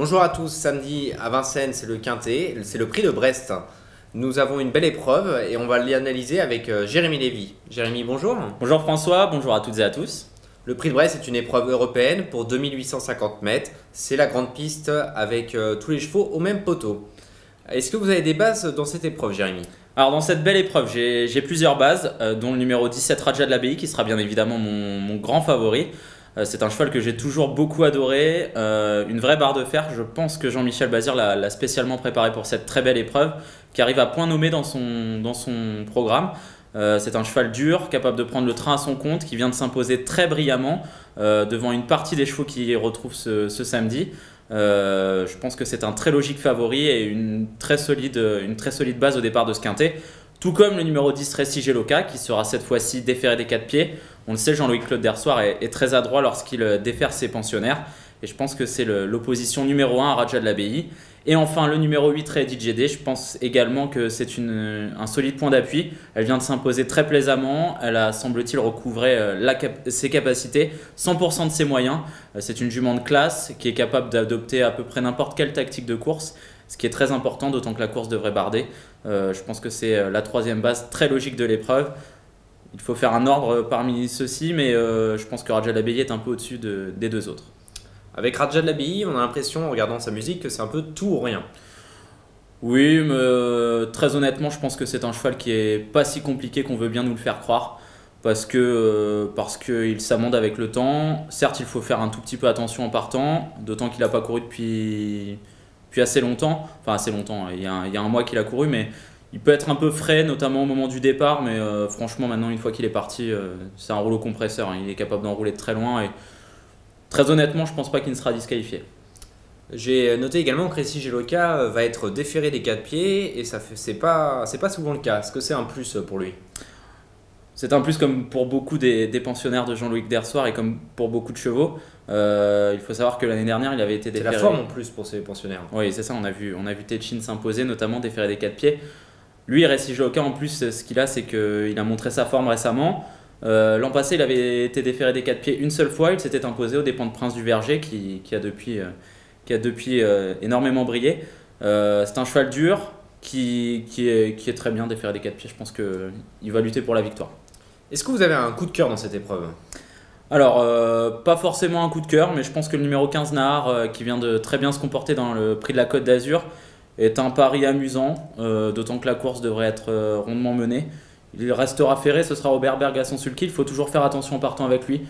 Bonjour à tous, samedi à Vincennes, c'est le Quintet, c'est le prix de Brest. Nous avons une belle épreuve et on va l'analyser avec Jérémy Lévy. Jérémy, bonjour. Bonjour François, bonjour à toutes et à tous. Le prix de Brest est une épreuve européenne pour 2850 mètres. C'est la grande piste avec tous les chevaux au même poteau. Est-ce que vous avez des bases dans cette épreuve, Jérémy? Alors dans cette belle épreuve, j'ai plusieurs bases, dont le numéro 17 Raja de l'Abbaye qui sera bien évidemment mon grand favori. C'est un cheval que j'ai toujours beaucoup adoré, une vraie barre de fer. Je pense que Jean-Michel Bazir l'a spécialement préparé pour cette très belle épreuve, qui arrive à point nommé dans son programme. C'est un cheval dur, capable de prendre le train à son compte, qui vient de s'imposer très brillamment devant une partie des chevaux qui retrouvent ce samedi. Je pense que c'est un très logique favori et une très solide base au départ de ce quintet. Tout comme le numéro 10 Récigé Loca qui sera cette fois-ci déféré des 4 pieds. On le sait, Jean-Louis-Claude Dersoir est très adroit lorsqu'il défère ses pensionnaires. Et je pense que c'est l'opposition numéro 1 à Raja de l'Abbaye. Et enfin le numéro 8 Ready JD, je pense également que c'est un solide point d'appui. Elle vient de s'imposer très plaisamment. Elle a, semble-t-il, recouvré ses capacités, 100% de ses moyens. C'est une jument de classe qui est capable d'adopter à peu près n'importe quelle tactique de course. Ce qui est très important, d'autant que la course devrait barder. Je pense que c'est la troisième base très logique de l'épreuve. Il faut faire un ordre parmi ceux-ci, mais je pense que Raja de l'Abbaye est un peu au-dessus des deux autres. Avec Raja de l'Abbaye, on a l'impression, en regardant sa musique, que c'est un peu tout ou rien. Oui, mais très honnêtement, je pense que c'est un cheval qui est pas si compliqué qu'on veut bien nous le faire croire. Parce qu'il s'amende avec le temps. Certes, il faut faire un tout petit peu attention en partant, d'autant qu'il n'a pas couru depuis assez longtemps. Enfin, assez longtemps, il y a un mois qu'il a couru, mais il peut être un peu frais, notamment au moment du départ. Mais franchement, maintenant, une fois qu'il est parti, c'est un rouleau compresseur. Il est capable d'enrouler de très loin. Et très honnêtement, je pense pas qu'il ne sera disqualifié. J'ai noté également que Récigé Loca va être déféré des 4 pieds et c'est pas souvent le cas. Est-ce que c'est un plus pour lui? C'est un plus comme pour beaucoup des pensionnaires de Jean-Louis Dersoir et comme pour beaucoup de chevaux. Il faut savoir que l'année dernière, il avait été déféré. C'est la forme en plus pour ces pensionnaires. Oui, c'est ça, on a vu Tétchine s'imposer, notamment déféré des 4 pieds. Lui, Récigé Loca, en plus, ce qu'il a, c'est qu'il a montré sa forme récemment. L'an passé, il avait été déféré des 4 pieds une seule fois. Il s'était imposé aux dépens de Prince du Verger, qui a depuis énormément brillé. C'est un cheval dur qui est très bien déféré des 4 pieds. Je pense qu'il va lutter pour la victoire. Est-ce que vous avez un coup de cœur dans cette épreuve? Alors, pas forcément un coup de cœur, mais je pense que le numéro 15 Nahar, qui vient de très bien se comporter dans le prix de la Côte d'Azur, est un pari amusant, d'autant que la course devrait être rondement menée. Il restera ferré, ce sera Robert Bergasson-Sulky. Il faut toujours faire attention en partant avec lui.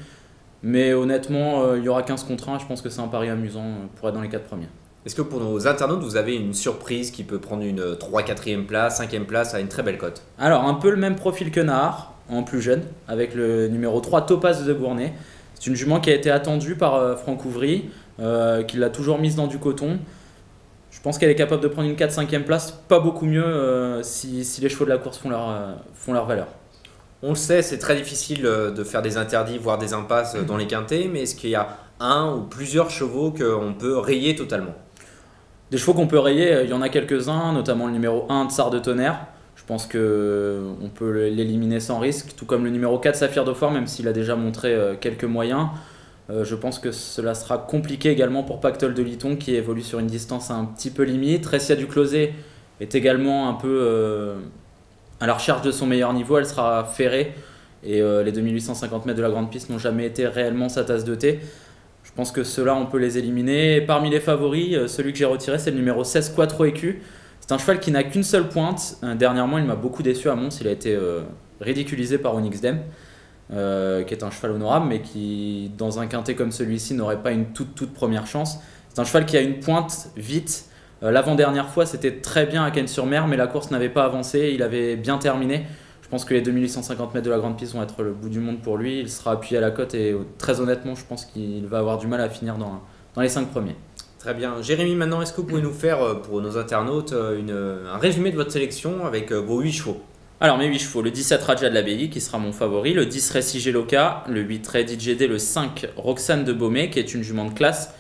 Mais honnêtement, il y aura 15 contre 1. Je pense que c'est un pari amusant pour être dans les 4 premiers. Est-ce que pour nos internautes, vous avez une surprise qui peut prendre une 3-4e place, 5e place à une très belle cote? Alors, un peu le même profil que Nahar, en plus jeune, avec le numéro 3 Topaz de Gournay. C'est une jument qui a été attendue par Franck Ouvry, qui l'a toujours mise dans du coton. Je pense qu'elle est capable de prendre une 4-5e place, pas beaucoup mieux si les chevaux de la course font leur valeur. On le sait, c'est très difficile de faire des interdits, voire des impasses dans les quintets, mais est-ce qu'il y a un ou plusieurs chevaux qu'on peut rayer totalement? Des chevaux qu'on peut rayer, il y en a quelques-uns, notamment le numéro 1 Tsar de Tonnerre. Je pense qu'on peut l'éliminer sans risque, tout comme le numéro 4 Saphir Dauphin, même s'il a déjà montré quelques moyens. Je pense que cela sera compliqué également pour Pactole de Liton, qui évolue sur une distance un petit peu limite. Ressia du Closet est également un peu à la recherche de son meilleur niveau. Elle sera ferrée et les 2850 mètres de la grande piste n'ont jamais été réellement sa tasse de thé. Je pense que ceux-là, on peut les éliminer. Et parmi les favoris, celui que j'ai retiré, c'est le numéro 16 Quattro Écu. C'est un cheval qui n'a qu'une seule pointe. Dernièrement, il m'a beaucoup déçu à Mons. Il a été ridiculisé par Onyx Dem, qui est un cheval honorable, mais qui, dans un quintet comme celui-ci, n'aurait pas une toute première chance. C'est un cheval qui a une pointe vite. L'avant-dernière fois, c'était très bien à Cannes-sur-Mer, mais la course n'avait pas avancé. Il avait bien terminé. Je pense que les 2850 mètres de la grande piste vont être le bout du monde pour lui. Il sera appuyé à la cote et très honnêtement, je pense qu'il va avoir du mal à finir dans les 5 premiers. Très bien. Jérémy, maintenant, est-ce que vous pouvez nous faire, pour nos internautes, un résumé de votre sélection avec vos 8 chevaux? Alors mes 8 chevaux, le 17 Raja de l'Abbaye qui sera mon favori, le 10 Récigé Loca, le 8 Ready JD, le 5 Roxane de Baumé qui est une jument de classe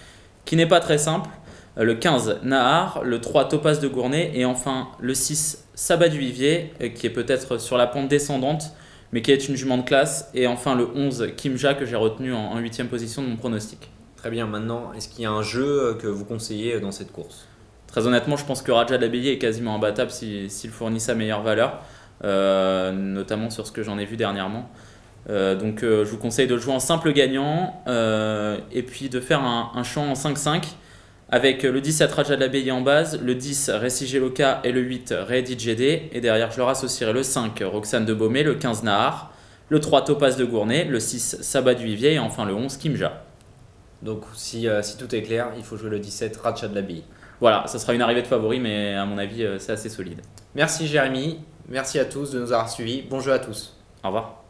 qui n'est pas très simple, le 15 Nahar, le 3 Topaz de Gournay et enfin le 6 Sabat du Vivier qui est peut-être sur la pente descendante mais qui est une jument de classe et enfin le 11 Kimja que j'ai retenu en 8e position de mon pronostic. Très bien, maintenant, est-ce qu'il y a un jeu que vous conseillez dans cette course? Très honnêtement, je pense que Raja de l'Abbaye est quasiment imbattable s'il fournit sa meilleure valeur, notamment sur ce que j'en ai vu dernièrement. Donc je vous conseille de le jouer en simple gagnant et puis de faire un champ en 5-5 avec le 17 Raja de l'Abbaye en base, le 10 Récigé Loca et le 8 Reddit GD. Et derrière, je leur associerai le 5 Roxane de Baumé, le 15 Nahar, le 3 Topaz de Gournay, le 6 Sabat du Vivier et enfin le 11 Kimja. Donc si tout est clair, il faut jouer le 17 Raja de l'Abbaye. Voilà, ça sera une arrivée de favori, mais à mon avis, c'est assez solide. Merci Jérémy, merci à tous de nous avoir suivis. Bon jeu à tous. Au revoir.